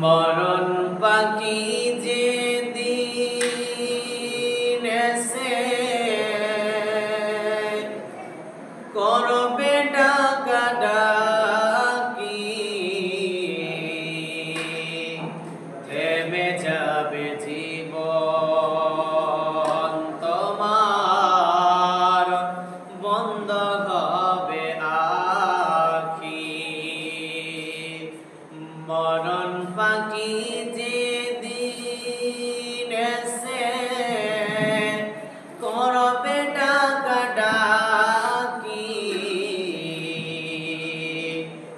মরণ পাখি যে দিন এসে করবে ডাকাডাকি, থেমে যাবে জীবন তোমার, বন্ধ হবে আখি। মরণ পাখি যে দিন এসে করবে ডাকাডাকি,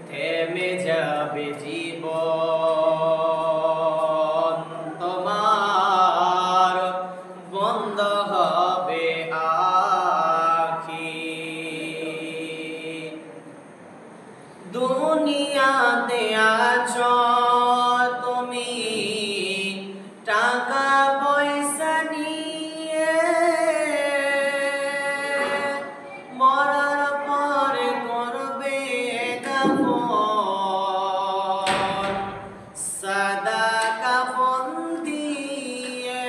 থেমে যাবে জীবন তোমার, বন্ধ হবে আখি। দুনিয়াতে আছো তুমি টাকা পয়সা নিয়ে, মরার পরে করবে কাফন, সাদা কাফন দিয়ে।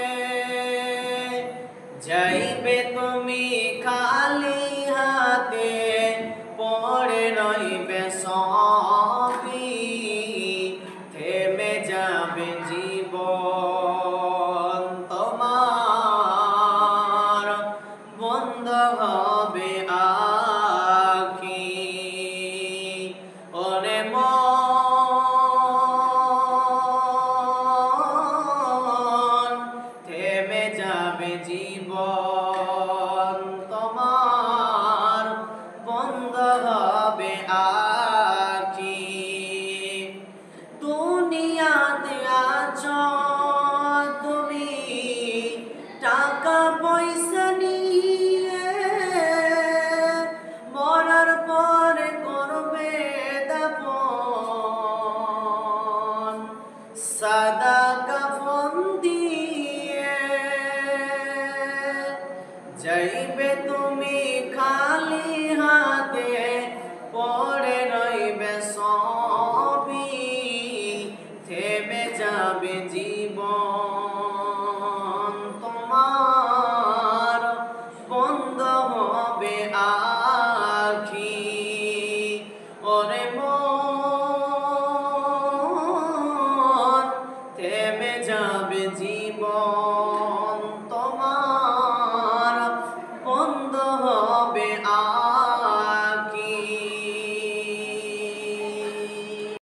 যাইবে তুমি খালি হাতে, পড়ে রইবে সবই, থেমে যাবে জীবন তোমার, বন্ধ হবে আখি। ওরে মন, থেমে যাবে জীবন তোমার, বন্ধ হবে আখি। দুনিয়াতে আছো তুমি টাকা পয়সা নিয়ে, মরার পরে করবে দাফন, সাদা কাফন দিয়ে। যাইবে তুমি খালি হাতে, পড়ে রইবে সবই, থেমে যাবে জীবন।